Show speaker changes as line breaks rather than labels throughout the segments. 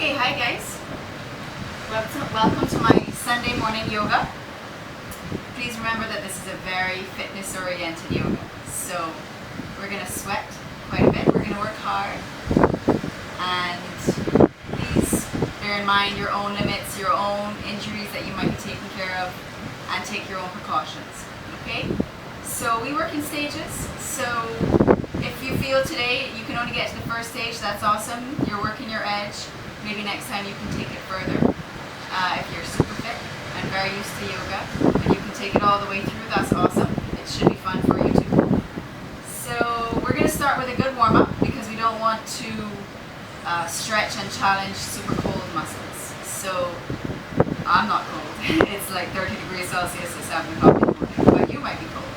Okay, hi guys. Welcome to my Sunday morning yoga. Please remember that this is a very fitness oriented yoga. So we're going to sweat quite a bit. We're going to work hard. And please bear in mind your own limits, your own injuries that you might be taking care of, and take your own precautions. Okay? So we work in stages. So if you feel today you can only get to the first stage, that's awesome. You're working your edge. Maybe next time you can take it further. If you're super fit and very used to yoga and you can take it all the way through, that's awesome. It should be fun for you too. So we're going to start with a good warm-up because we don't want to stretch and challenge super cold muscles. So I'm not cold. It's like 30 degrees Celsius at 7 o'clock in the morning, but you might be cold.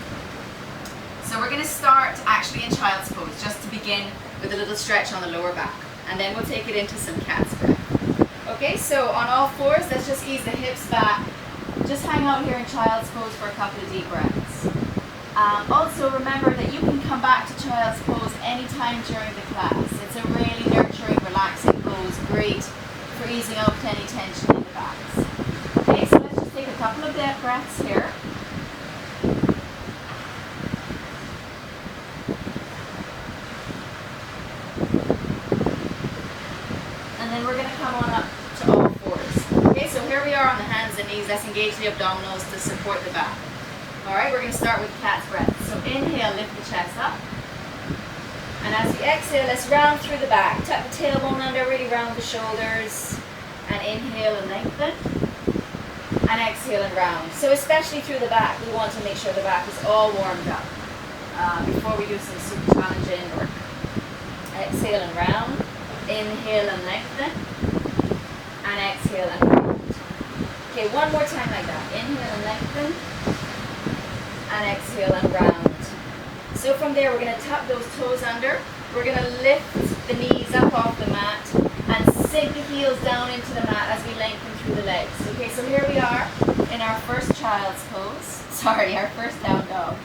So we're going to start actually in child's pose, just to begin with a little stretch on the lower back. And then we'll take it into some cat's breath. Okay, so on all fours, let's just ease the hips back. Just hang out here in child's pose for a couple of deep breaths. Also remember that you can come back to child's pose anytime during the class. It's a really nurturing, relaxing pose, great for easing out any tension in the backs. Okay, so let's just take a couple of deep breaths here. And then we're going to come on up to all fours. Okay, so here we are on the hands and knees. Let's engage the abdominals to support the back. Alright, we're going to start with cat's breath. So inhale, lift the chest up. And as we exhale, let's round through the back. Tuck the tailbone under, really round the shoulders. And inhale and lengthen. And exhale and round. So especially through the back, we want to make sure the back is all warmed up before we do some super challenging work. Exhale and round. Inhale and lengthen. And exhale and round. Okay, one more time like that. Inhale and lengthen. And exhale and round. So from there, we're going to tuck those toes under. We're going to lift the knees up off the mat and sink the heels down into the mat as we lengthen through the legs. Okay, so here we are in our first child's pose. Sorry, our first down dog.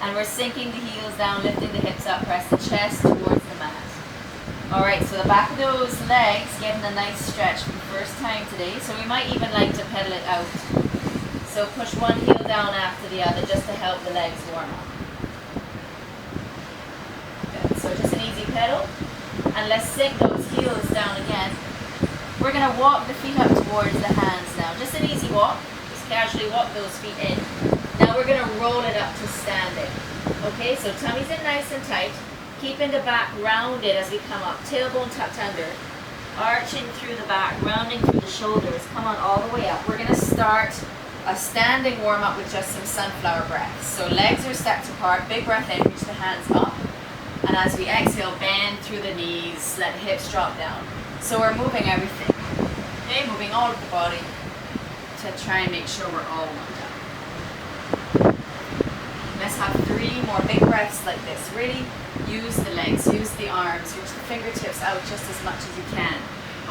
And we're sinking the heels down, lifting the hips up, press the chest towards the mat. Alright, so the back of those legs getting a nice stretch for the first time today. So we might even like to pedal it out. So push one heel down after the other just to help the legs warm up. Good. So just an easy pedal. And let's sink those heels down again. We're going to walk the feet up towards the hands now. Just an easy walk. Just casually walk those feet in. Now we're going to roll it up to standing. Okay, so tummy's in nice and tight. Keeping the back rounded as we come up. Tailbone tucked under. Arching through the back, rounding through the shoulders. Come on all the way up. We're going to start a standing warm-up with just some sunflower breaths. So legs are stacked apart. Big breath in, reach the hands up. And as we exhale, bend through the knees. Let the hips drop down. So we're moving everything. Okay, moving all of the body to try and make sure we're all warmed up. Let's have 3 more big breaths like this. Really use the legs, use the arms, reach the fingertips out just as much as you can.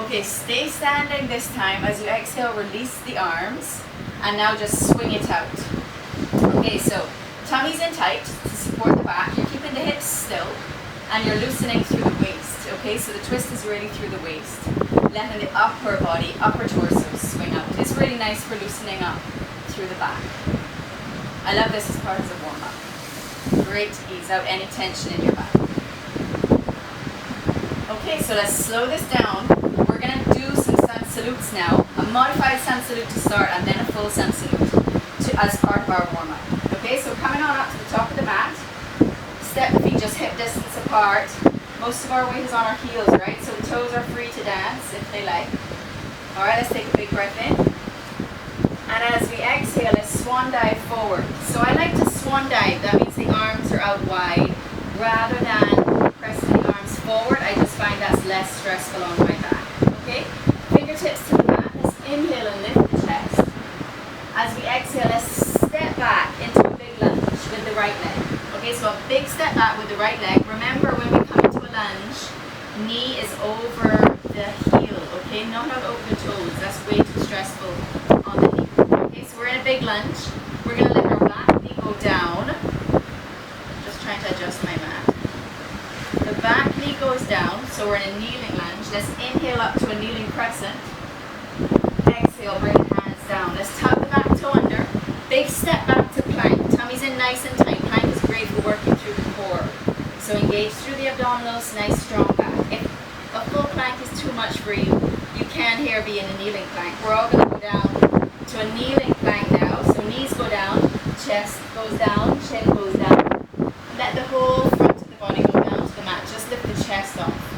Okay, stay standing this time. As you exhale, release the arms. And now just swing it out. Okay, so tummy's in tight to support the back. You're keeping the hips still. And you're loosening through the waist. Okay, so the twist is really through the waist. Letting the upper body, upper torso swing out. It's really nice for loosening up through the back. I love this as part of the warm-up. Great to ease out any tension in your back. Okay, so let's slow this down. We're going to do some sun salutes now. A modified sun salute to start and then a full sun salute as part of our warm-up. Okay, so coming on up to the top of the mat. Step the feet just hip distance apart. Most of our weight is on our heels, right? So the toes are free to dance if they like. Alright, let's take a big breath in. And as we exhale, let's swan dive forward. So I like to swan dive. That means the arms are out wide. Rather than pressing the arms forward, I just find that's less stressful on my back. Okay? Fingertips to the mat. Let's inhale and lift the chest. As we exhale, let's step back into a big lunge with the right leg. Okay, so a big step back with the right leg. Remember, when we come into a lunge, knee is over the heel. Okay, not out over the toes. That's way too stressful on the knee. Okay, so we're in a big lunge. We're going to let our back knee go down. Just trying to adjust my mat. The back knee goes down, so we're in a kneeling lunge. Let's inhale up to a kneeling crescent. Exhale, bring the hands down. Let's tuck the back toe under. Big step back to plank. Tummy's in nice and tight. Plank is great for working through the core. So engage through the abdominals, nice strong back. If a full plank is too much for you, you can here be in a kneeling plank. We're all going to go down to a kneeling plank now. So knees go down, chest goes down, chin goes down. Let the whole front of the body go down to the mat. Just lift the chest off.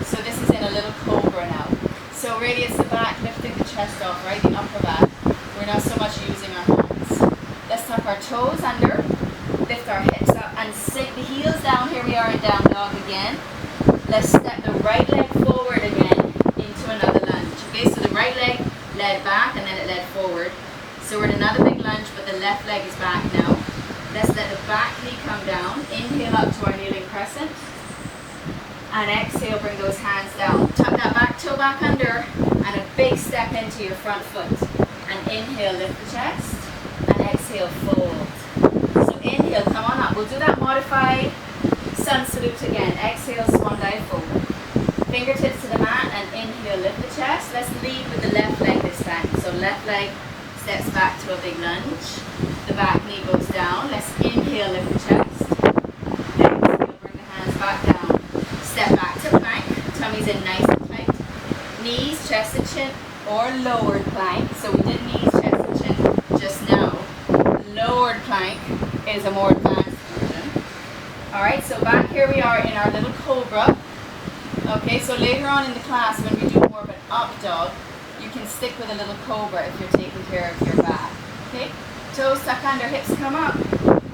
So this is in a little cobra now. So really it's the back lifting the chest off, right? The upper back. We're not so much using our hands. Let's tuck our toes under, lift our hips up and sink the heels down. Here we are in down dog again. Let's step the right leg forward again into another lunge. Okay, so the right leg led back and then it led forward. So we're in another big lunge, but the left leg is back now. Let's let the back knee come down. Inhale up to our kneeling crescent. And exhale, bring those hands down. Tuck that back toe back under and a big step into your front foot. And inhale, lift the chest. And exhale, fold. So inhale, come on up. We'll do that modified sun salute again. Exhale, swan dive forward. Fingertips to the mat and inhale, lift the chest. Let's lead with the left leg this time. So left leg steps back to a big lunge. The back knee goes down. Let's inhale, lift the chest. Exhale, bring the hands back down. Step back to plank. Tummy's in nice and tight. Knees, chest and chin, or lowered plank. So we did knees, chest and chin just now. Lowered plank is a more advanced version. Alright, so back here we are in our little cobra. Okay, so later on in the class when we do more of an up dog, you can stick with a little cobra if you're taking care of your back. Okay, toes tuck under, hips come up.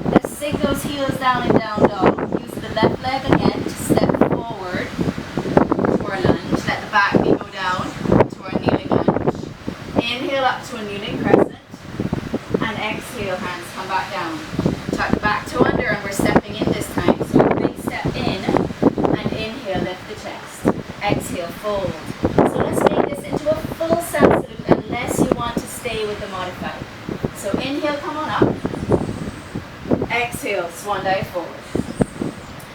Let's sink those heels down in down dog. Use the left leg again to step forward to our lunge. Let the back knee go down to our kneeling lunge. Inhale up to a kneeling crescent. And exhale, hands come back down. Tuck the back toe under and we're stepping in this time. So a big step in and inhale, lift the chest. Exhale, fold. So let's make this into a full sun salute unless you want to stay with the modified. So inhale, come on up. Exhale, swan dive forward.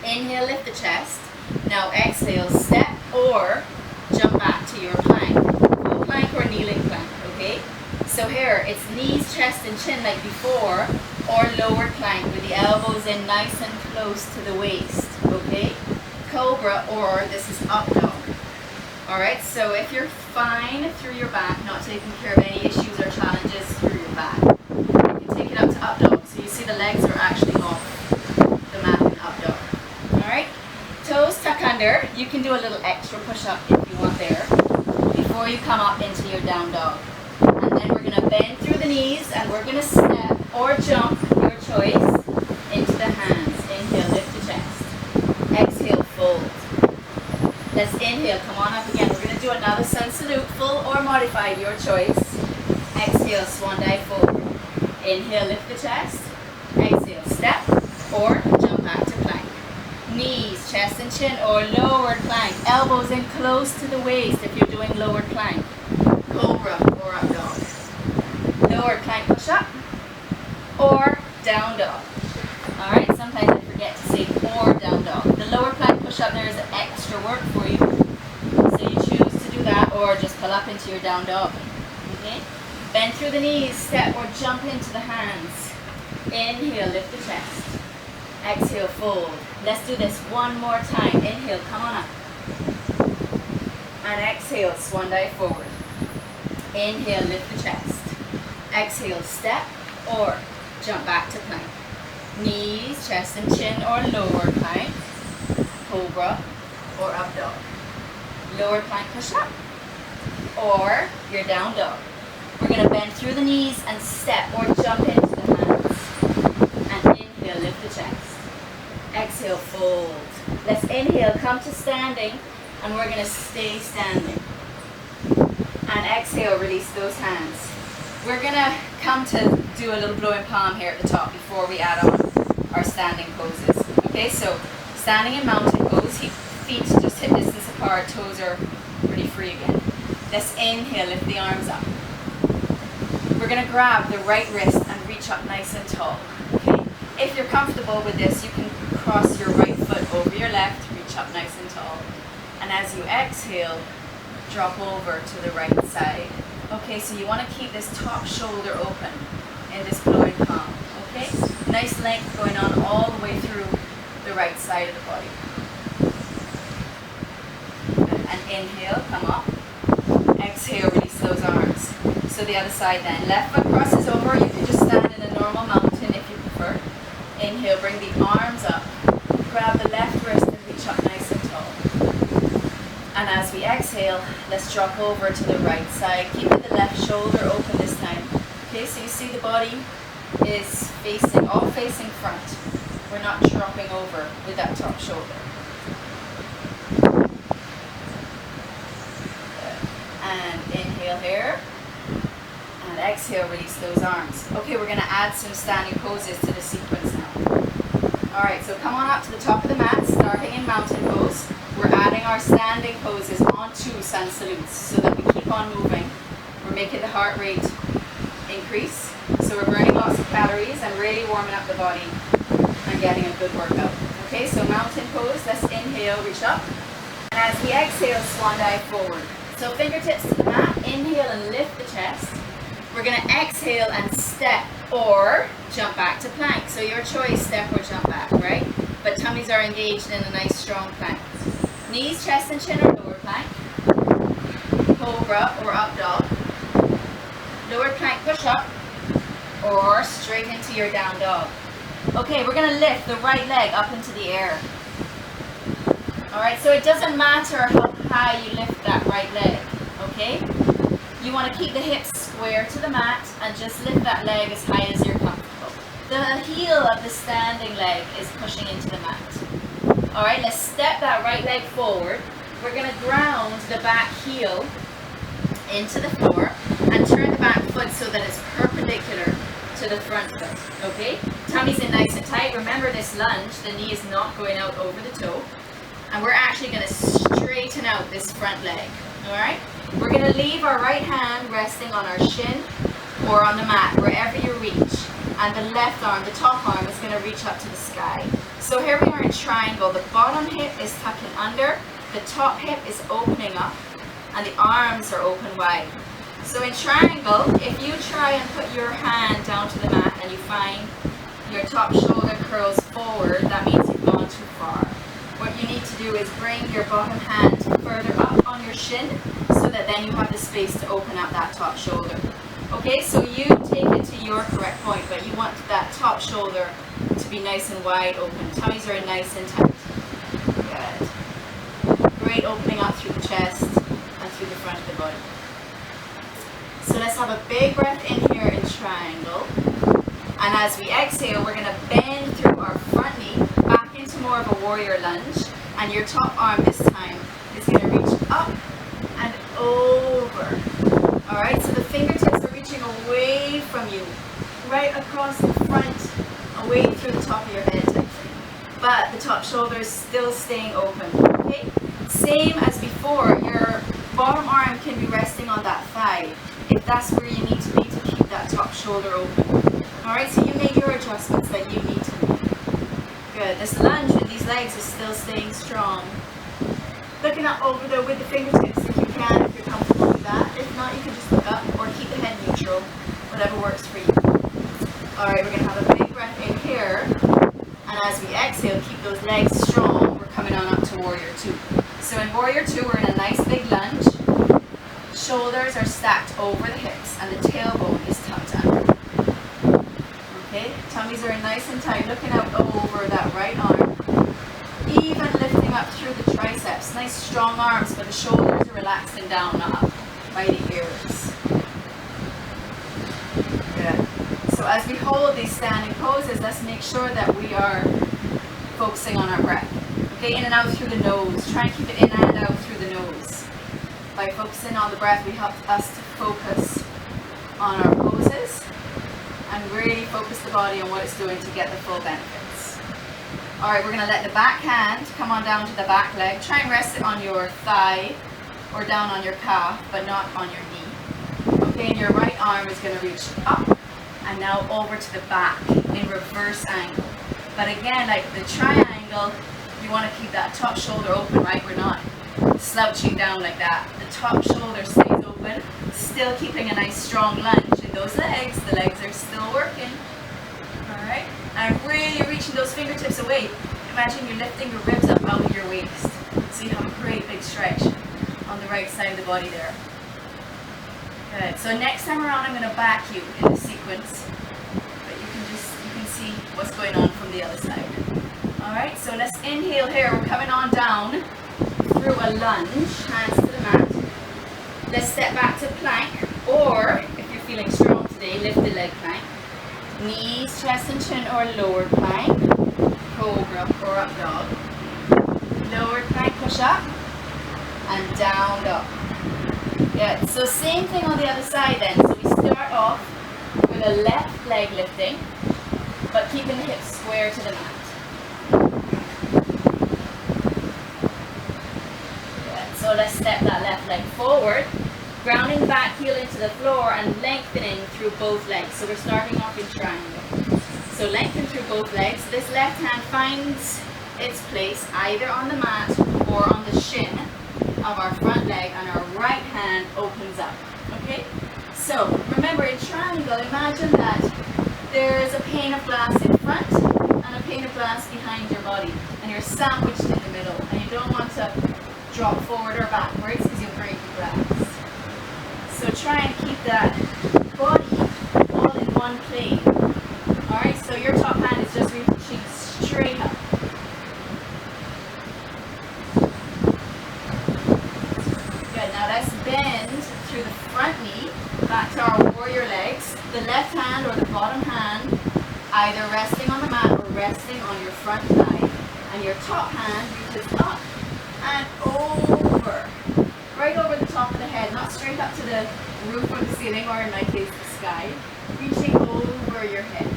Inhale, lift the chest. Now exhale, step or jump back to your plank. Full plank or kneeling plank, okay? So here, it's knees, chest and chin like before, or lower plank with the elbows in nice and close to the waist, okay? Cobra, or this is up dog. Alright, so if you're fine through your back, not taking care of any issues or challenges through your back, you can take it up to up dog. So you see the legs are actually off the mat in up dog. Alright, toes tuck under. You can do a little extra push-up if you want there, before you come up into your down dog. And then we're going to bend through the knees and we're going to step or jump, your choice, into the hands. Inhale, lift the chest. Exhale, fold. Let's inhale, come on up again. We're going to do another sun salute, full or modified, your choice. Exhale, swan dive forward. Inhale, lift the chest. Exhale, step or jump back to plank. Knees, chest and chin, or lowered plank. Elbows in close to the waist if you're doing lowered plank. Cobra or up dog. Lowered plank push up or down dog. Alright, sometimes I forget to say or down dog. The lower plank push up there is extra work for you. So you choose to do that or just pull up into your down dog. Okay? Bend through the knees, step or jump into the hands. Inhale, lift the chest. Exhale, fold. Let's do this one more time. Inhale, come on up. And exhale, swan dive forward. Inhale, lift the chest. Exhale, step or jump back to plank. Knees, chest and chin or lower plank. Cobra or up dog. Lower plank push up or your down dog. We're going to bend through the knees and step or jump into the hands. And inhale, lift the chest. Exhale, fold. Let's inhale, come to standing, and we're going to stay standing. And exhale, release those hands. We're going to come to do a little blowing palm here at the top before we add on our standing poses. Okay, so standing in mountain pose, feet just hip distance apart, toes are pretty free again. Let's inhale, lift the arms up. We're going to grab the right wrist and reach up nice and tall. Okay, if you're comfortable with this, you can cross your right foot over your left, reach up nice and tall. And as you exhale, drop over to the right side. Okay, so you want to keep this top shoulder open in this blowing palm. Okay, nice length going on all the way through the right side of the body. And inhale, come up. Exhale, release those arms. So the other side then. Left foot crosses over. You can just stand in a normal mountain if you prefer. Inhale, bring the arms up. Grab the left wrist and reach up nice and tall. And as we exhale, let's drop over to the right side. Keeping the left shoulder open this time. Okay, so you see the body is facing, all facing front. We're not dropping over with that top shoulder. And inhale here. And exhale, release those arms. Okay, we're going to add some standing poses to the sequence now. Alright, so come on up to the top of the mat, starting in mountain pose. We're adding our standing poses onto sun salutes so that we keep on moving. We're making the heart rate increase. So we're burning lots of calories and really warming up the body and getting a good workout. Okay, so mountain pose, let's inhale, reach up. And as we exhale, swan dive forward. So fingertips to the mat, inhale and lift the chest. We're going to exhale and step or jump back to plank. So your choice, step or jump back, right? But tummies are engaged in a nice strong plank. Knees, chest and chin or lower plank. Cobra or up dog. Lower plank push up or straight into your down dog. Okay, we're going to lift the right leg up into the air. Alright, so it doesn't matter how high you lift that right leg, okay? You want to keep the hips square to the mat and just lift that leg as high as you're comfortable. The heel of the standing leg is pushing into the mat. Alright, let's step that right leg forward. We're going to ground the back heel into the floor and turn the back foot so that it's perpendicular to the front foot, okay? Tummy's in nice and tight. Remember this lunge, the knee is not going out over the toe. And we're actually going to straighten out this front leg, alright? We're going to leave our right hand resting on our shin or on the mat, wherever you reach. And the left arm, the top arm, is going to reach up to the sky. So here we are in triangle. The bottom hip is tucking under, the top hip is opening up, and the arms are open wide. So in triangle, if you try and put your hand down to the mat and you find your top shoulder curls forward, that means you've gone too far. What you need to do is bring your bottom hand further up on your shin so that then you have the space to open up that top shoulder. Okay, so you take it to your correct point, but you want that top shoulder to be nice and wide open. Tummies are nice and tight. Good. Great opening up through the chest and through the front of the body. So let's have a big breath in here in triangle. And as we exhale, we're going to bend through our front knee back into more of a warrior lunge. And your top arm this time is going to reach up and over. Alright, so the fingertips are reaching away from you, right across the front, away through the top of your head type thing. But the top shoulder is still staying open, okay? Same as before, your bottom arm can be resting on that thigh, if that's where you need to be to keep that top shoulder open. Alright, so you make your adjustments that you need to make. Good, this lunge with these legs is still staying strong. Looking up over there with the fingertips if you can, if you're comfortable with that. If not, you can just look up or keep the head neutral, whatever works for you. Alright, we're going to have a big breath in here. And as we exhale, keep those legs strong. We're coming on up to Warrior 2. So in Warrior 2, we're in a nice big lunge. Shoulders are stacked over the hips and the tailbone is tucked under. Okay, tummies are nice and tight, looking out over that right arm. Even lifting up through the triceps. Nice strong arms, but the shoulders are relaxing down, not up by the ears. Good. So as we hold these standing poses, let's make sure that we are focusing on our breath. Okay, in and out through the nose. Try and keep it in and out through the nose. By focusing on the breath, we help us to focus on our poses and really focus the body on what it's doing to get the full benefits. Alright, we're going to let the back hand come on down to the back leg. Try and rest it on your thigh or down on your calf, but not on your knee. Okay, and your right arm is going to reach up and now over to the back in reverse angle. But again, like the triangle, you want to keep that top shoulder open, right? We're not slouching down like that. The top shoulder stays open, still keeping a nice strong lunge in those legs. The legs are still working. All right, and really reaching those fingertips away. Imagine you're lifting your ribs up out of your waist. So you have a great big stretch on the right side of the body there. Good. So next time around, I'm going to back you in the sequence, but you can see what's going on from the other side. All right. So let's inhale here. We're coming on down through a lunge, hands to the mat. Let's step back to plank, or if you're feeling strong today, lifted leg plank. Knees, chest and chin, or lower plank. Cobra or up dog. Lower plank, push up, and down dog. Good. So same thing on the other side then. So we start off with a left leg lifting, but keeping the hips square to the mat. Good. So let's step that left leg forward, grounding back heel into the floor and lengthening through both legs. So we're starting off in triangle. So lengthen through both legs. This left hand finds its place either on the mat or on the shin of our front leg, and our right hand opens up. Okay? So remember, in triangle, imagine that there is a pane of glass in front and a pane of glass behind your body, and you're sandwiched in the middle, and you don't want to drop forward or backwards because you'll break the glass. So try and keep that body all in one plane. Alright, so your top hand is just reaching straight up. Good, now let's bend through the front knee, back to our warrior legs. The left hand or the bottom hand either resting on the mat or resting on your front thigh. And your top hand reaches up and over. Right over the top of the head, not straight up to the roof or the ceiling, or in my case the sky. Reaching over your head.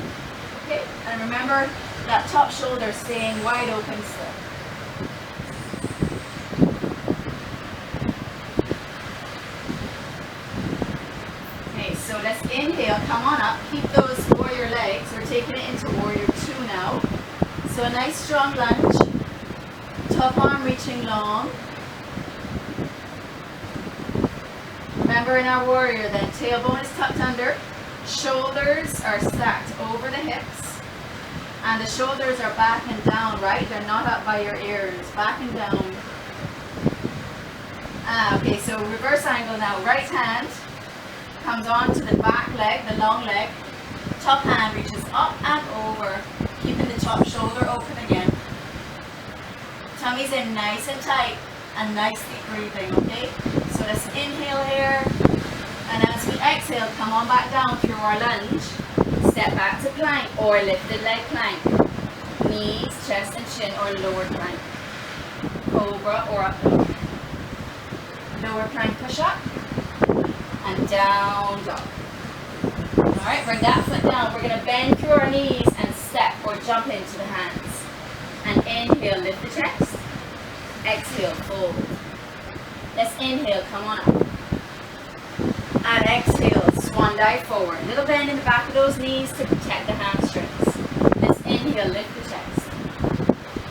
Okay, and remember that top shoulder staying wide open still. Okay, so let's inhale, come on up, keep those warrior legs. We're taking it into warrior 2 now. So a nice strong lunge, top arm reaching long. Remember in our warrior then, tailbone is tucked under. Shoulders are stacked over the hips, and the shoulders are back and down, right? They're not up by your ears, back and down. Okay, so reverse angle now. Right hand comes onto the back leg, the long leg. Top hand reaches up and over, keeping the top shoulder open again. Tummy's in nice and tight, and nice deep breathing, okay? So let's inhale here. And as we exhale, come on back down through our lunge. Step back to plank or lifted leg plank. Knees, chest and chin, or lower plank. Cobra or up dog. Lower plank push up. And down dog. Alright, bring that foot down. We're going to bend through our knees and step or jump into the hands. And inhale, lift the chest. Exhale, fold. Let's inhale, come on up. And exhale, swan dive forward. Little bend in the back of those knees to protect the hamstrings. Let's inhale, lift the chest.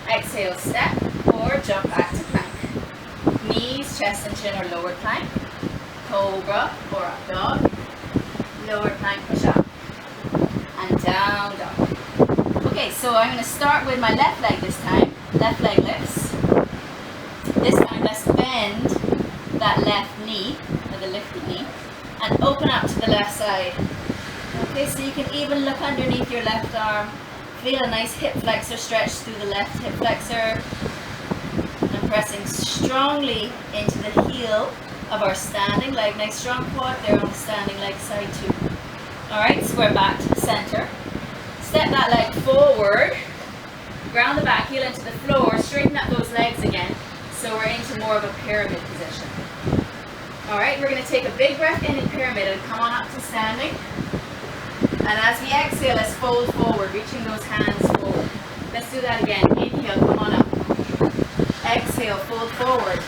Exhale, step or jump back to plank. Knees, chest and chin or lower plank. Cobra or up dog. Lower plank push up. And down dog. Okay, so I'm going to start with my left leg this time. Left leg lifts. This time let's bend that left knee, or the lifted knee, and open up to the left side. Okay, so you can even look underneath your left arm. Feel a nice hip flexor stretch through the left hip flexor. And pressing strongly into the heel of our standing leg. Nice strong quad there on the standing leg side too. Alright, so we're back to the center. Step that leg forward. Ground the back heel into the floor. Straighten up those legs again. So we're into more of a pyramid position. Alright, we're going to take a big breath in pyramid and come on up to standing. And as we exhale, let's fold forward, reaching those hands forward. Let's do that again. Inhale, come on up. Exhale, fold forward.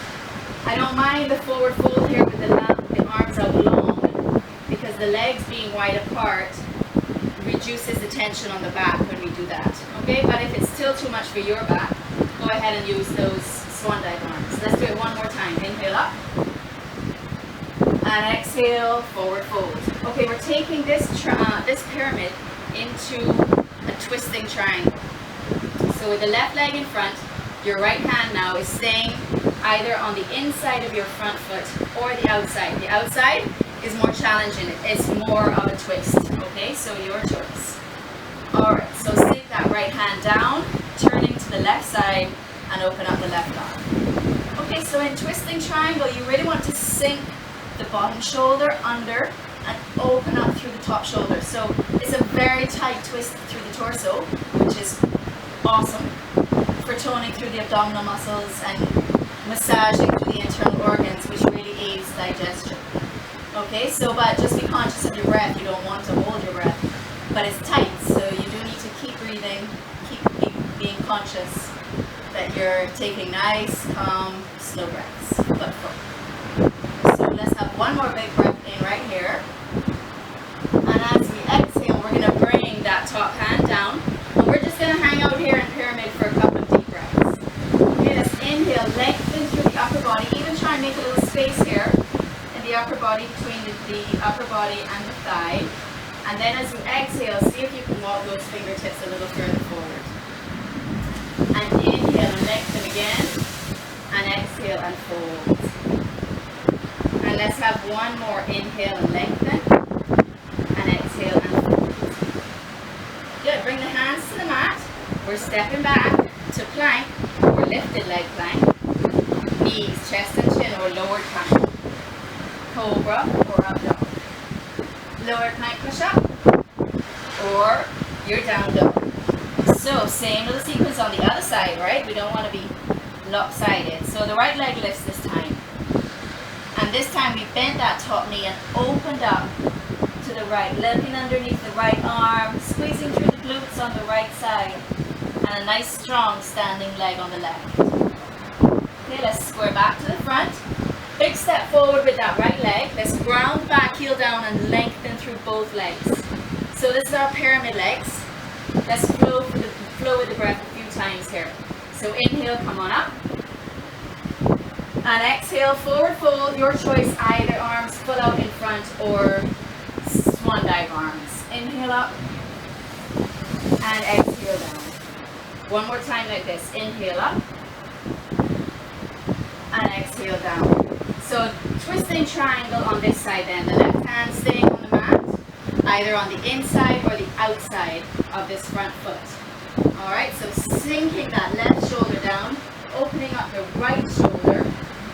I don't mind the forward fold here with the arms out long, because the legs being wide apart reduces the tension on the back when we do that. Okay, but if it's still too much for your back, go ahead and use those swan dive arms. Let's do it one more time. Inhale up. And exhale, forward fold. Okay, we're taking this pyramid into a twisting triangle. So with the left leg in front, your right hand now is staying either on the inside of your front foot or the outside. The outside is more challenging. It's more of a twist. Okay, so your choice. Alright, so sink that right hand down, turning to the left side and open up the left arm. Okay, so in twisting triangle, you really want to sink the bottom shoulder under and open up through the top shoulder. So it's a very tight twist through the torso, which is awesome for toning through the abdominal muscles and massaging through the internal organs, which really aids digestion. Okay, so but just be conscious of your breath. You don't want to hold your breath, but it's tight, so you do need to keep breathing, keep being conscious that you're taking nice, calm, slow breaths, but full. So let's have one more big breath in right here. And as we exhale, we're going to bring that top hand down. And we're just going to hang out here in pyramid for a couple of deep breaths. Okay, let's inhale, lengthen through the upper body. Even try and make a little space here in the upper body, between the upper body and the thigh. And then as you exhale, see if you can walk those fingertips a little further forward. And inhale and lengthen again. And exhale and fold. And let's have one more. Inhale and lengthen. And exhale and fold. Good. Bring the hands to the mat. We're stepping back to plank or lifted leg plank. Knees, chest and chin or lowered plank. Cobra or up dog. Lower plank push up. Or your down dog. So same little sequence on the other side, right? We don't want to be lopsided. So the right leg lifts this time. And this time we bent that top knee and opened up to the right, looking underneath the right arm, squeezing through the glutes on the right side, and a nice strong standing leg on the left. Okay, let's square back to the front. Big step forward with that right leg. Let's ground back, heel down, and lengthen through both legs. So this is our pyramid legs. Let's flow with the breath a few times here. So inhale, come on up. And exhale, forward fold, your choice, either arms full out in front or swan dive arms. Inhale up and exhale down. One more time like this. Inhale up and exhale down. So twisting triangle on this side then. The left hand staying on the mat, either on the inside or the outside of this front foot. Alright, so sinking that left shoulder down, opening up the right shoulder,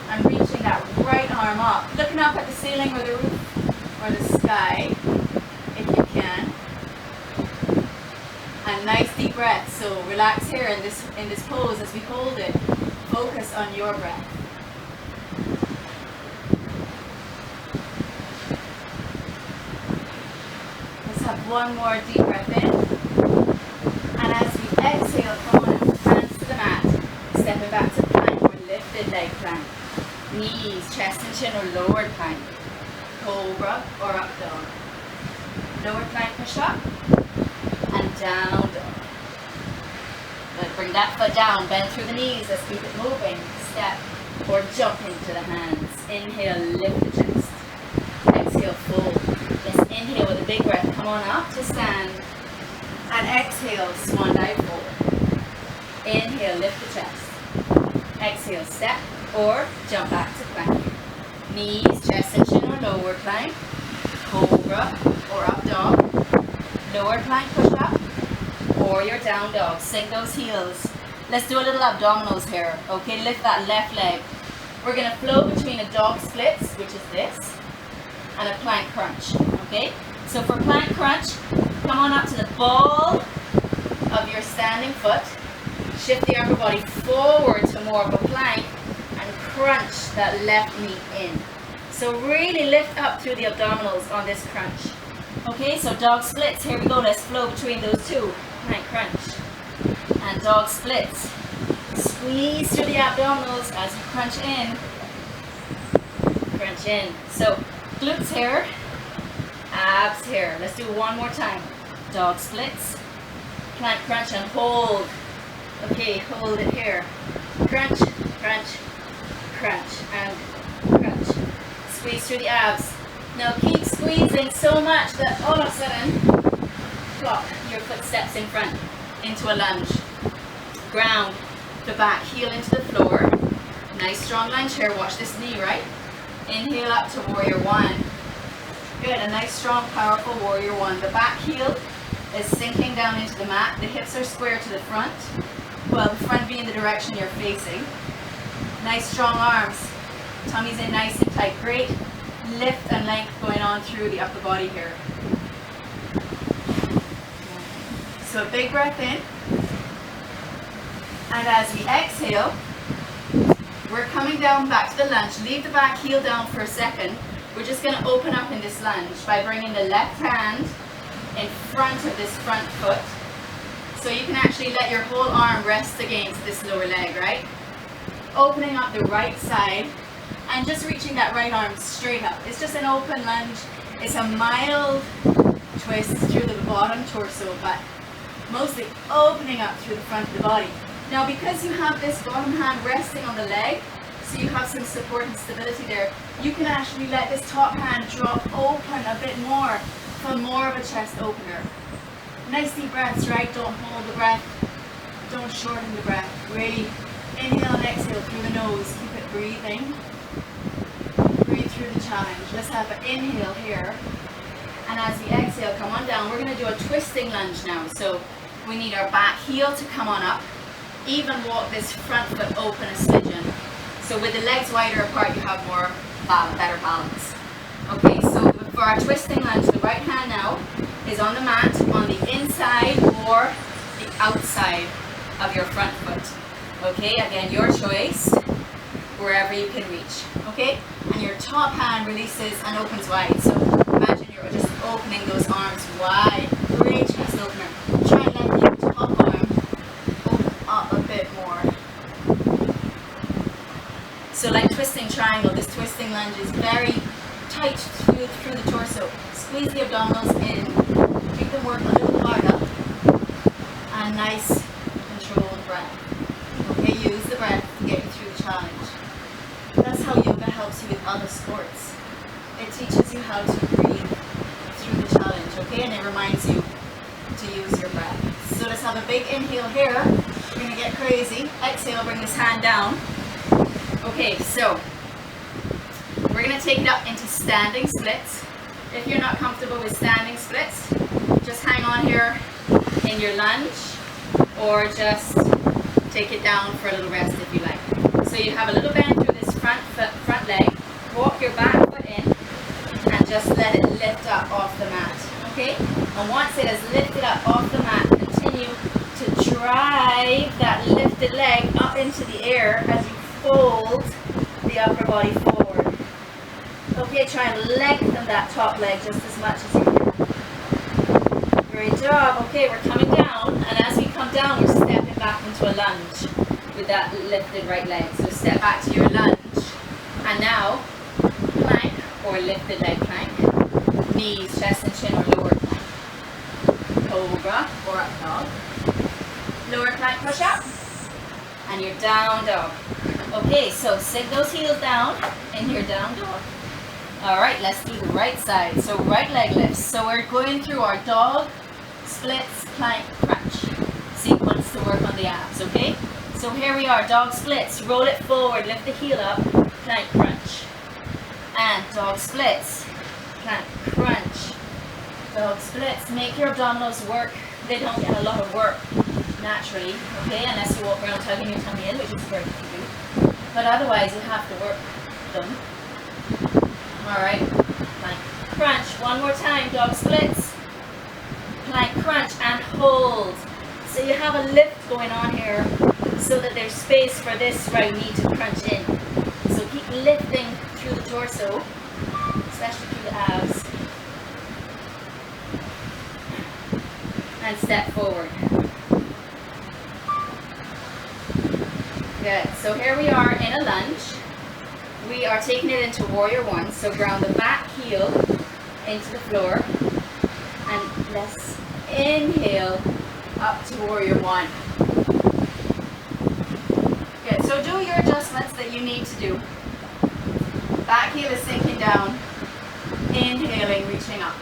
and reaching that right arm up, looking up at the ceiling or the roof or the sky, if you can. And nice deep breath. So relax here in this pose as we hold it. Focus on your breath. Let's have one more deep breath in. And as we exhale, come on up, hands to the mat, stepping back to plank or lifted leg plank. Knees, chest and chin or lowered plank. Cobra or up dog. Lower plank push up and down dog. Let's bring that foot down, bend through the knees, let's keep it moving. Step or jump into the hands. Inhale, lift the chest. Exhale, fold. Let's inhale with a big breath. Come on up to stand. And exhale, swan dive forward. Inhale, lift the chest. Exhale, step or jump back to plank. Knees, chest and chin or lower plank. Cobra or up dog. Lower plank push up or your down dog. Sink those heels. Let's do a little abdominals here. Okay, lift that left leg. We're going to flow between a dog splits, which is this, and a plank crunch. Okay, so for plank crunch, come on up to the ball of your standing foot. Shift the upper body forward to more of a plank and crunch that left knee in. So really lift up through the abdominals on this crunch. Okay, so dog splits. Here we go. Let's flow between those two. Plank crunch and dog splits. Squeeze through the abdominals as you crunch in. Crunch in. So glutes here, abs here. Let's do one more time. Dog splits, plank crunch and hold. Okay, hold it here. Crunch, crunch, crunch, and crunch. Squeeze through the abs. Now keep squeezing so much that all of a sudden, plop your footsteps in front into a lunge. Ground the back heel into the floor. Nice strong lunge here. Watch this knee, right? Inhale up to warrior one. Good, a nice strong powerful warrior one. The back heel is sinking down into the mat. The hips are square to the front. Well, the front being the direction you're facing. Nice strong arms. Tummy's in nice and tight. Great lift and length going on through the upper body here. So a big breath in. And as we exhale, we're coming down back to the lunge. Leave the back heel down for a second. We're just going to open up in this lunge by bringing the left hand in front of this front foot. So you can actually let your whole arm rest against this lower leg, right? Opening up the right side and just reaching that right arm straight up. It's just an open lunge. It's a mild twist through the bottom torso, but mostly opening up through the front of the body. Now, because you have this bottom hand resting on the leg, so you have some support and stability there, you can actually let this top hand drop open a bit more for more of a chest opener. Nice deep breaths, right? Don't hold the breath. Don't shorten the breath. Really inhale and exhale through the nose. Keep it breathing. Breathe through the challenge. Let's have an inhale here. And as we exhale, come on down. We're going to do a twisting lunge now. So we need our back heel to come on up. Even walk this front foot open a smidgen. So with the legs wider apart, you have more better balance. Okay, so for our twisting lunge, the right hand now is on the mat on the inside or the outside of your front foot. Okay, again, your choice, wherever you can reach. Okay, and your top hand releases and opens wide. So imagine you're just opening those arms wide. Great chest opener. Try and let your top arm open up a bit more. So like twisting triangle, this twisting lunge is very tight through the torso. Squeeze the abdominals in, make them work a little harder, and nice controlled breath. Okay, use the breath to get you through the challenge. That's how yoga helps you with other sports. It teaches you how to breathe through the challenge, okay, and it reminds you to use your breath. So let's have a big inhale here. We're going to get crazy. Exhale, bring this hand down. Okay, so we're going to take it up into standing splits. If you're not comfortable with standing splits, just hang on here in your lunge or just take it down for a little rest if you like. So you have a little bend through this front leg, walk your back foot in and just let it lift up off the mat. Okay? And once it has lifted up off the mat, continue to drive that lifted leg up into the air as you fold the upper body forward. Okay, try and lengthen that top leg just as much as you can. Great job. Okay, we're coming down, and as we come down, we're stepping back into a lunge with that lifted right leg. So step back to your lunge. And now, plank or lifted leg plank. Knees, chest and chin or lower plank. Cobra or up dog. Lower plank push up. And your down dog. Okay, so sink those heels down in your down dog. Alright, let's do the right side. So right leg lifts. So we're going through our dog, splits, plank, crunch sequence to work on the abs, okay? So here we are, dog splits. Roll it forward, lift the heel up, plank, crunch. And dog splits, plank, crunch. Dog splits. Make your abdominals work. They don't get a lot of work naturally, okay? Unless you walk around tugging your tummy in, which is great to do. But otherwise, you have to work them. Alright, plank, crunch. One more time, dog splits. Plank, crunch, and hold. So you have a lift going on here so that there's space for this right knee to crunch in. So keep lifting through the torso, especially through the abs. And step forward. Good. So here we are in a lunge. We are taking it into warrior one. So ground the back heel into the floor. And let's inhale up to warrior one. Good. Good. So do your adjustments that you need to do. Back heel is sinking down. Inhaling, reaching up.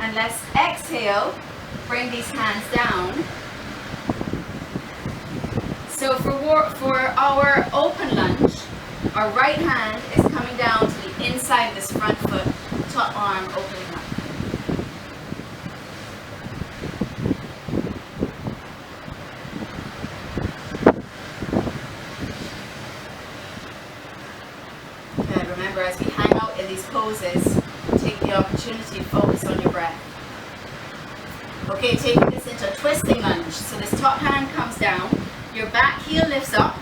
And let's exhale. Bring these hands down. So for our open lunge, our right hand is coming down to the inside of this front foot, top arm opening up. Good. Remember, as we hang out in these poses, take the opportunity to focus on your breath. Okay, taking this into a twisting lunge. So this top hand comes down, your back heel lifts up.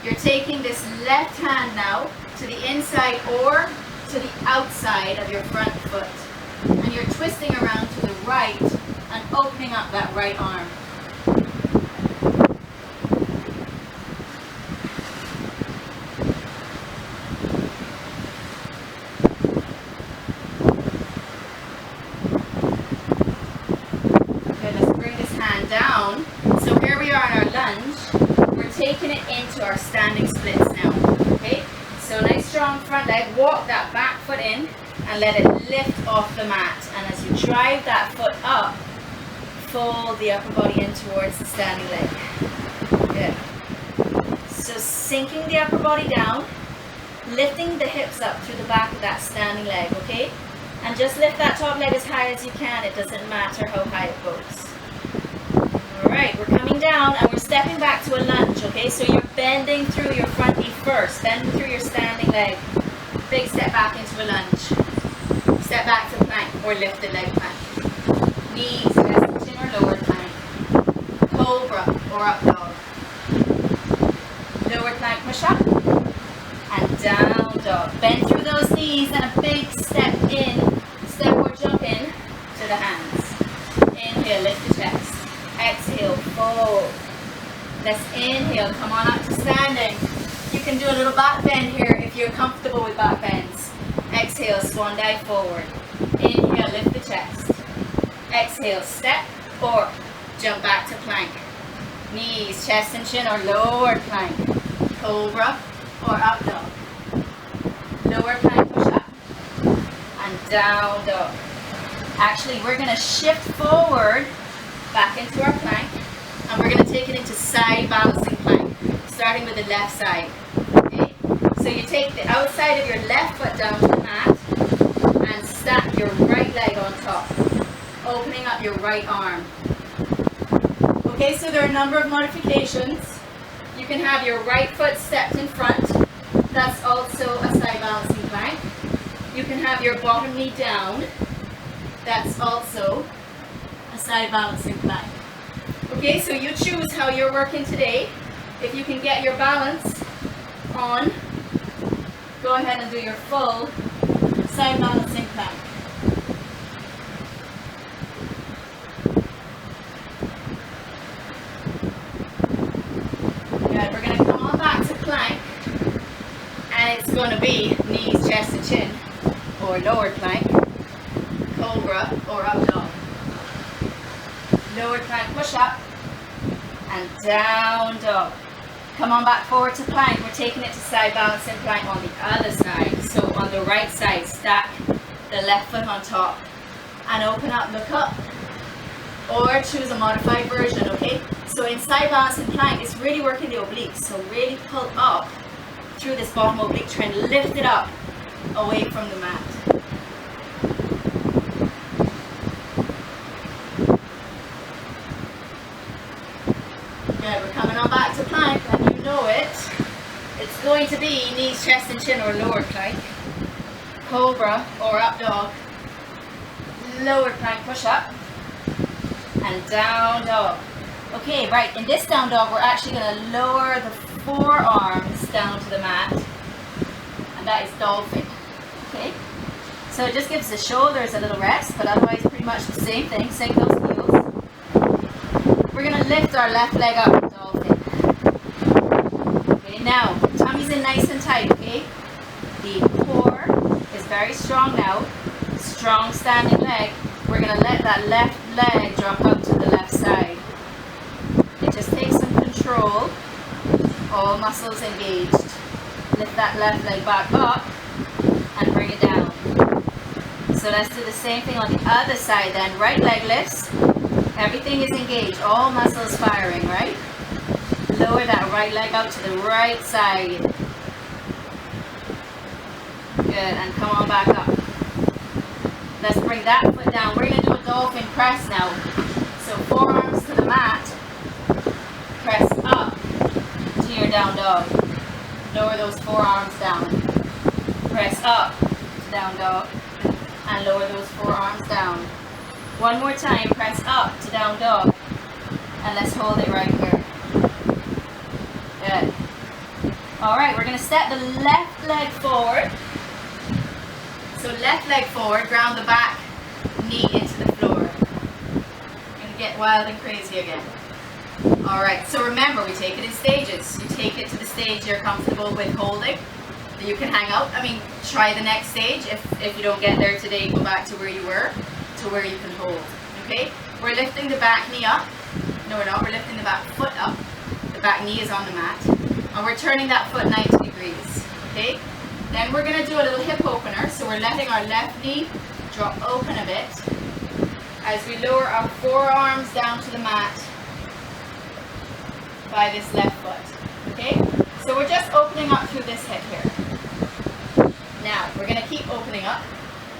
You're taking this left hand now to the inside or to the outside of your front foot. And you're twisting around to the right and opening up that right arm. Good, let's bring this hand down. So here we are in our lunge. We're taking it into our standing splits now, okay? So nice strong front leg, walk that back foot in and let it lift off the mat. And as you drive that foot up, fold the upper body in towards the standing leg. Good. So sinking the upper body down, lifting the hips up through the back of that standing leg, okay? And just lift that top leg as high as you can. It doesn't matter how high it goes. Alright, we're coming down and we're stepping back to a lunge, okay? So you're bending through your front knee first, bending through your standing leg. Big step back into a lunge. Step back to plank or lifted leg plank. Knees, chest, chin or lower plank. Cobra or up dog. Lower plank push up. And down dog. Bend through those knees and a big step in. Step or jump in to the hands. Inhale, lift the chest. Exhale, fold. Let's inhale, come on up to standing. You can do a little back bend here if you're comfortable with back bends. Exhale, swan dive forward. Inhale, lift the chest. Exhale, step or jump back to plank. Knees, chest and chin or lower plank. Cobra or up dog. Lower plank push up and down dog. Actually, we're going to shift forward back into our plank, and we're going to take it into side balancing plank, starting with the left side. Okay? So you take the outside of your left foot down to the mat and stack your right leg on top, opening up your right arm. Okay, so there are a number of modifications. You can have your right foot stepped in front. That's also a side balancing plank. You can have your bottom knee down. That's also a side balancing plank. Okay, so you choose how you're working today. If you can get your balance on, go ahead and do your full side balancing plank. Good, we're going to come on back to plank, and it's going to be knees, chest and chin, or lower plank, cobra or up dog. Lower plank push up and down dog. Come on back forward to plank. We're taking it to side balancing plank on the other side. So on the right side, stack the left foot on top and open up, look up, or choose a modified version, okay? So in side balancing plank, it's really working the obliques. So really pull up through this bottom oblique, try and lift it up away from the mat. Good, we're coming on back to plank, and you know it. It's going to be knees, chest and chin or lower plank, cobra or up dog, lower plank push up, and down dog. Okay, right, in this down dog, we're actually going to lower the forearms down to the mat, and that is dolphin. Okay, so it just gives the shoulders a little rest, but otherwise pretty much the same thing. Sink those heels. We're going to lift our left leg up, dolphin. Okay, now, tummy's in nice and tight, okay? The core is very strong now. Strong standing leg. we're going to let that left leg drop out to the left side. It just takes some control. All muscles engaged. Lift that left leg back up and bring it down. So let's do the same thing on the other side then. Right leg lifts. Everything is engaged. All muscles firing, right? Lower that right leg out to the right side. Good, and come on back up. Let's bring that foot down. We're going to do a dolphin press now. So forearms to the mat. Press up to your down dog. Lower those forearms down. Press up to down dog. And lower those forearms down. One more time. Press up to down dog. And let's hold it right here. Good. Alright, we're going to step the left leg forward. So left leg forward, ground the back knee into the floor. You're going to get wild and crazy again. Alright, so remember, we take it in stages. You take it to the stage you're comfortable with holding. You can hang out. I mean, try the next stage. If you don't get there today, go back to where you were, to where you can hold. Okay? We're lifting the back knee up. No, we're not. We're lifting the back foot up. The back knee is on the mat. And we're turning that foot 90 degrees. Okay? Then we're going to do a little hip opener. So we're letting our left knee drop open a bit as we lower our forearms down to the mat by this left foot. Okay? So we're just opening up through this hip here. Now, we're going to keep opening up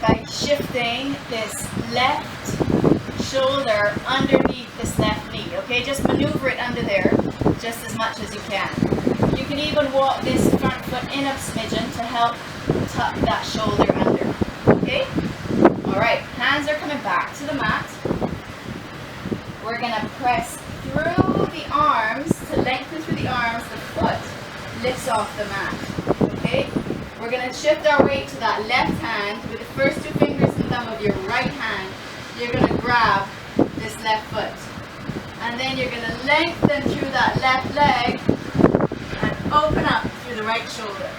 by shifting this left shoulder underneath this left knee. Okay? Just maneuver it under there just as much as you can. You can even walk this front foot in a smidgen to help tuck that shoulder under. Okay? Alright, hands are coming back to the mat. We're going to press through the arms, to lengthen through the arms, the foot lifts off the mat. Okay? We're going to shift our weight to that left hand. With the first two fingers and thumb of your right hand, you're going to grab this left foot. And then you're going to lengthen through that left leg and open up through the right shoulder.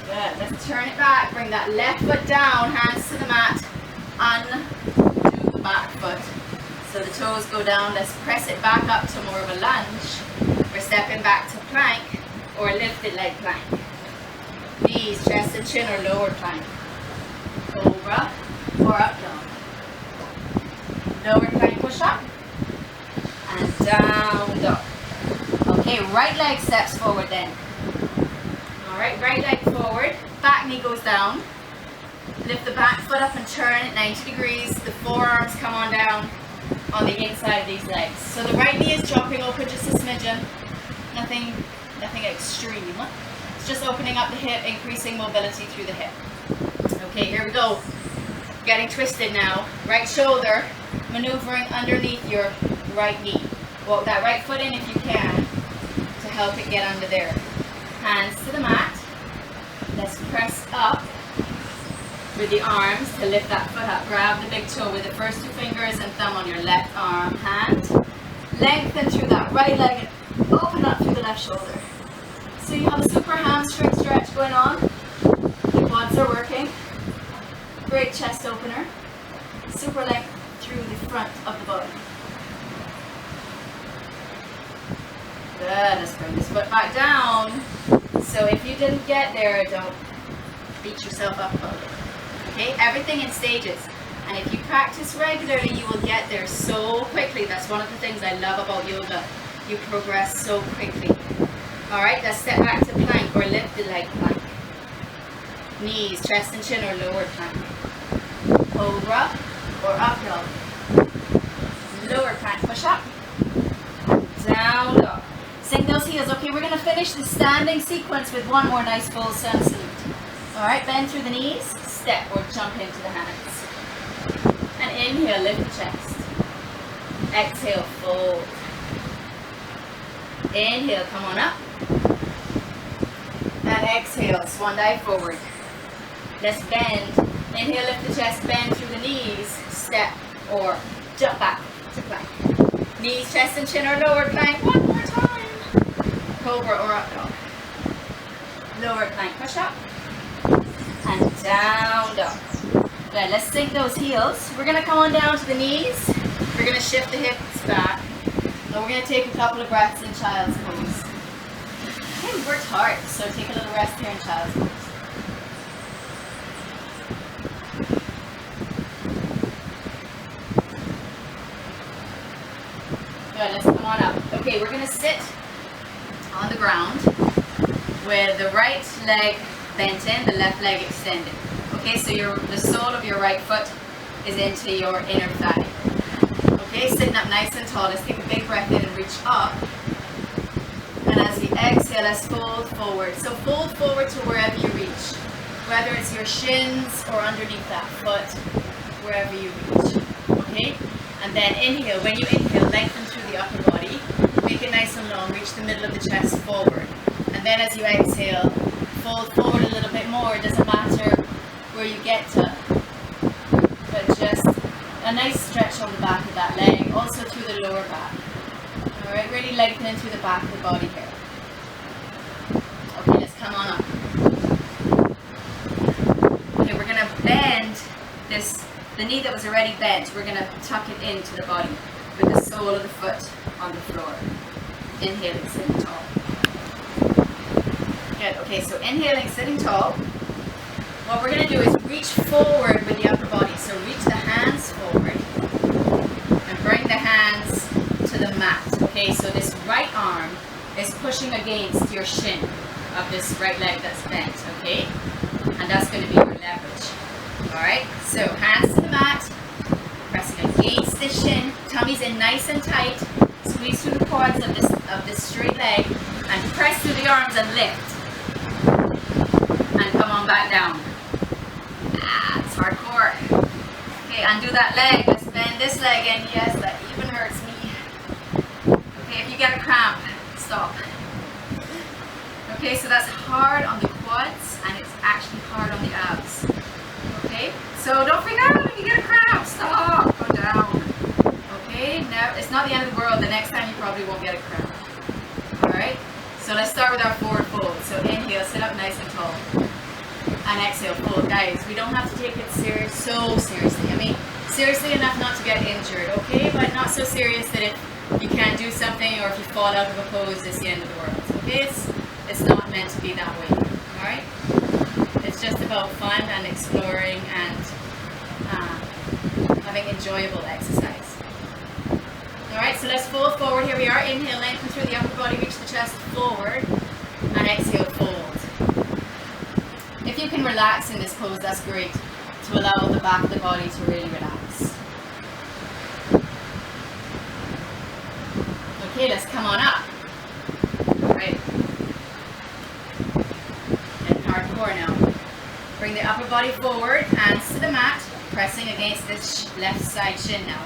Good. Let's turn it back. Bring that left foot down, hands to the mat. Undo the back foot. So the toes go down. Let's press it back up to more of a lunge. We're stepping back to plank or lifted leg plank. Knees, chest and chin or lower plank. Cobra or up dog. Lower plank push up. And down dog. Okay, right leg steps forward then. Alright, right leg forward. Back knee goes down. Lift the back foot up and turn it 90 degrees. The forearms come on down on the inside of these legs. So the right knee is dropping open just a smidgen. Nothing extreme. It's just opening up the hip, increasing mobility through the hip. Okay, here we go. Getting twisted now. Right shoulder maneuvering underneath your right knee. Walk that right foot in if you can to help it get under there. Hands to the mat. Let's press up with the arms to lift that foot up. Grab the big toe with the first two fingers and thumb on your left arm, hand. Lengthen through that right leg and open up through the left shoulder. So you have a super hamstring stretch going on. The quads are working. Great chest opener. Super length through the front of the body. Good, let's bring this foot back down. So if you didn't get there, don't beat yourself up about it. Okay, everything in stages. And if you practice regularly, you will get there so quickly. That's one of the things I love about yoga. You progress so quickly. Alright, let's step back to plank or lifted leg plank. Knees, chest and chin or lower plank. Cobra or up dog. Lower plank, push up. Down dog. Sink those heels. Okay, we're going to finish the standing sequence with one more nice full sun salute. Alright, bend through the knees, step or jump into the hands. And inhale, lift the chest. Exhale, fold. Inhale, come on up. And exhale, swan dive forward. Let's bend. Inhale, lift the chest, bend through the knees, step or jump back to plank. Knees, chest and chin or lower plank. One more time. cobra or up dog. Lower plank push-up. And down dog. Good, let's sink those heels. We're going to come on down to the knees. We're going to shift the hips back. And we're going to take a couple of breaths in child's pose. Okay, we worked hard, so take a little rest here in child's pose. Good, let's come on up. Okay, we're going to sit on the ground with the right leg bent in, the left leg extended. Okay, so the sole of your right foot is into your inner thigh. Okay, sitting up nice and tall. Let's take a big breath in and reach up. And as we exhale, let's fold forward. So fold forward to wherever you reach. Whether it's your shins or underneath that foot, wherever you reach. Okay? And then inhale. When you inhale, lengthen through the upper body. Make it nice and long. Reach the middle of the chest forward. And then as you exhale, fold forward a little bit more. It doesn't matter where you get to. But just a nice stretch on the back of that leg, also through the lower back. Alright, really lengthening through the back of the body here. Okay, let's come on up. Okay, we're going to bend the knee that was already bent, we're going to tuck it into the body with the sole of the foot on the floor. Inhaling, sitting tall. Good, okay, so inhaling, sitting tall. What we're going to do is reach forward with the upper body. So reach the hands forward and bring the hands to the mat. Okay, so this right arm is pushing against your shin of this right leg that's bent, okay? And that's going to be your leverage. Alright, so hands to the mat, pressing against the shin, tummy's in nice and tight, squeeze through the quads of this straight leg, and press through the arms and lift. And come on back down. It's hardcore. Okay, undo that leg. Let's bend this leg in. Yes, that even hurts me. Okay, if you get a cramp, stop. Okay, so that's hard on the quads and it's actually hard on the abs. Okay, so don't freak out if you get a cramp. Stop. Go down. Okay, now it's not the end of the world. The next time you probably won't get a cramp. Alright, so let's start with our forward fold. So inhale, sit up nice and tall. And exhale, fold. Guys, we don't have to take it so seriously. I mean, seriously enough not to get injured, okay? But not so serious that if you can't do something or if you fall out of a pose, it's the end of the world, okay? It's not meant to be that way, alright? It's just about fun and exploring and having enjoyable exercise. Alright, so let's fold forward. Here we are. Inhale, lengthen through the upper body, reach the chest forward, and exhale, fold. If you can relax in this pose, that's great, to allow the back of the body to really relax. Okay, let's come on up. Alright. And hardcore now. Bring the upper body forward, hands to the mat, pressing against this left side shin now.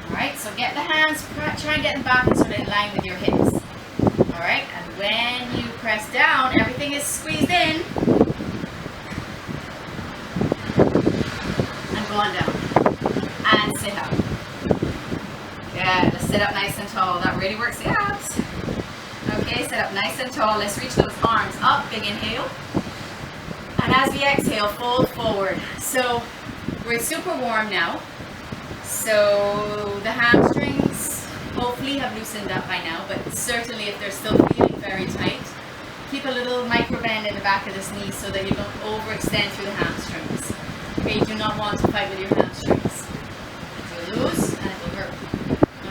Alright, so get the hands, try and get them back and sort of in line with your hips. Alright, and when you press down, everything is squeezed in. Go on down and sit up. Yeah, let's sit up nice and tall. That really works the abs. Okay, sit up nice and tall. Let's reach those arms up. Big inhale. And as we exhale, fold forward. So we're super warm now. So the hamstrings hopefully have loosened up by now, but certainly if they're still feeling very tight, keep a little micro bend in the back of this knee so that you don't overextend through the hamstrings. Okay, you do not want to fight with your hamstrings. It will lose and it will hurt.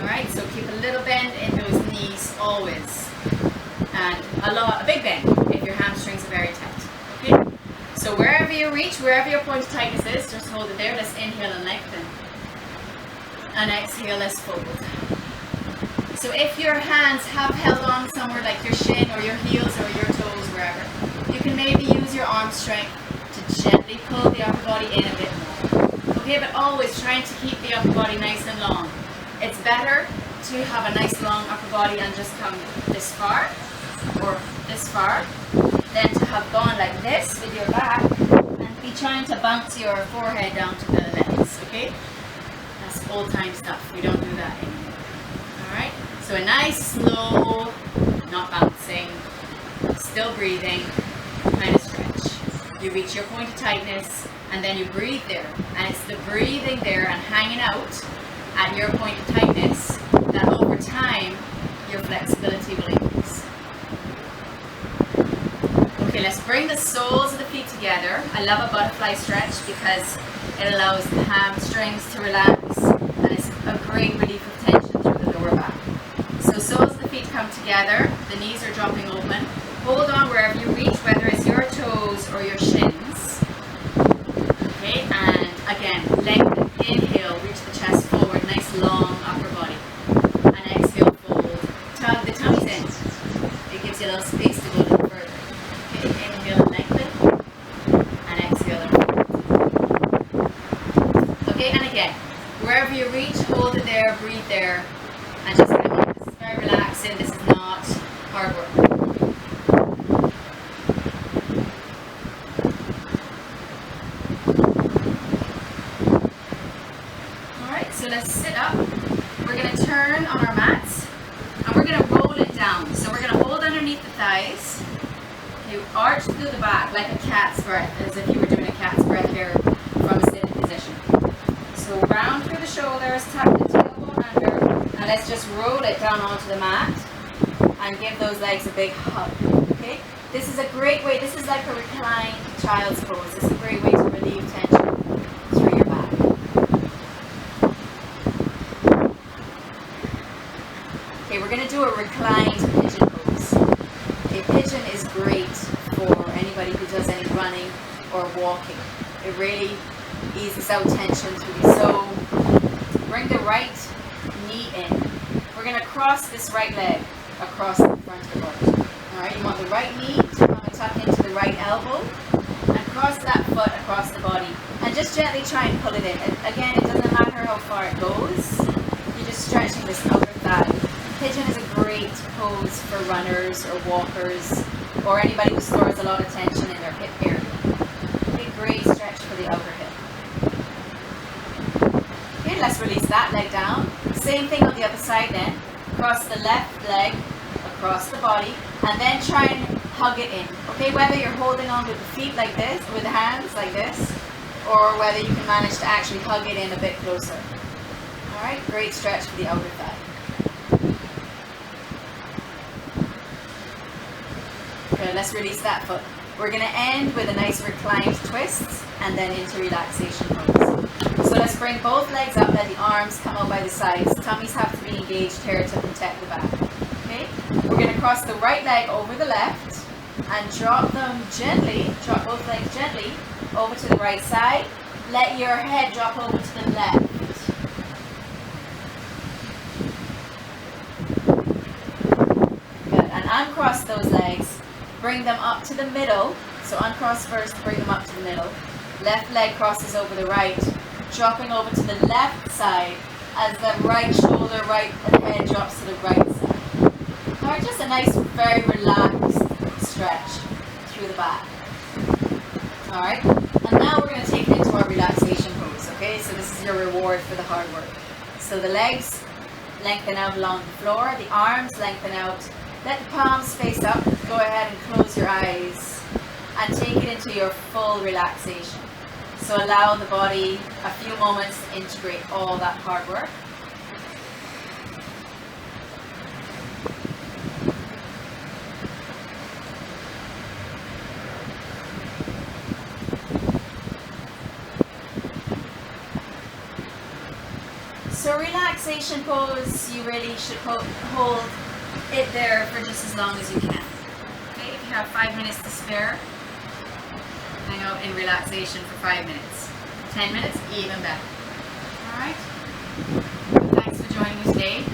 Alright, so keep a little bend in those knees always. And a big bend if your hamstrings are very tight. Okay? So wherever you reach, wherever your point of tightness is, just hold it there. Let's inhale and lengthen. And exhale, let's fold. So if your hands have held on somewhere like your shin or your heels or your toes, wherever, you can maybe use your arm strength to gently pull the upper body in a bit more. Okay, but always trying to keep the upper body nice and long. It's better to have a nice long upper body and just come this far or this far than to have gone like this with your back and be trying to bounce your forehead down to the legs, okay? That's old time stuff. We don't do that anymore. Alright? So a nice slow not bouncing, still breathing, kind of stretch. You reach your point of tightness and then you breathe there. And it's the breathing there and hanging out at your point of tightness that over time your flexibility will increase. Okay, let's bring the soles of the feet together. I love a butterfly stretch because it allows the hamstrings to relax and it's a great relief of tension through the lower back. So soles of the feet come together, the knees are dropping open. Hold on wherever you reach, whether it's your toes or your shins. Okay, and again, lengthen. Inhale, reach the chest forward, nice long upper body. And exhale, fold. Tug the tummies in. It gives you a little space to go a little further. Okay, inhale and lengthen. And exhale and fold. Okay, and again, wherever you reach, hold it there, breathe there. And just kind of, this is very relaxing, this is not hard work. So let's sit up. We're going to turn on our mats and we're going to roll it down. So we're going to hold underneath the thighs. You arch through the back like a cat's breath, as if you were doing a cat's breath here from a sitting position. So round through the shoulders, tuck the tailbone under, and let's just roll it down onto the mat and give those legs a big hug. Okay? This is a great way, this is like a reclined child's pose. This is a great way to relieve tension through your back. Okay, we're going to do a reclined pigeon pose. A pigeon is great for anybody who does any running or walking. It really eases out tension through the So bring the right knee in. We're going to cross this right leg across the front of the body. Alright, you want the right knee to come and tuck into the right elbow and cross that foot across the body. And just gently try and pull it in. Again, it doesn't matter how far it goes. You're just stretching this outer thigh. Pigeon is a great pose for runners or walkers or anybody who stores a lot of tension in their hip area. A great stretch for the outer hip. Okay, let's release that leg down. Same thing on the other side then. Cross the left leg across the body and then try and hug it in. Okay, whether you're holding on with the feet like this, with the hands like this, or whether you can manage to actually hug it in a bit closer. Alright, great stretch for the outer thigh. Okay, let's release that foot. We're going to end with a nice reclined twist and then into relaxation pose. So let's bring both legs up, let the arms come out by the sides. Tummies have to be engaged here to protect the back. Okay? We're going to cross the right leg over the left and drop them gently, drop both legs gently over to the right side. Let your head drop over to the left. Good. And uncross those legs. Bring them up to the middle. So uncross first, bring them up to the middle. Left leg crosses over the right, dropping over to the left side as the right shoulder, right head drops to the right side. Alright, just a nice, very relaxed stretch through the back. Alright, and now we're going to take it into our relaxation pose, okay? So this is your reward for the hard work. So the legs lengthen out along the floor, the arms lengthen out. Let the palms face up. Go ahead and close your eyes and take it into your full relaxation. So allow the body a few moments to integrate all that hard work. So relaxation pose, you really should hold it there for just as long as you can. Okay, if you have 5 minutes to spare, hang out in relaxation for 5 minutes. 10 minutes, even better. Alright? Thanks for joining me today.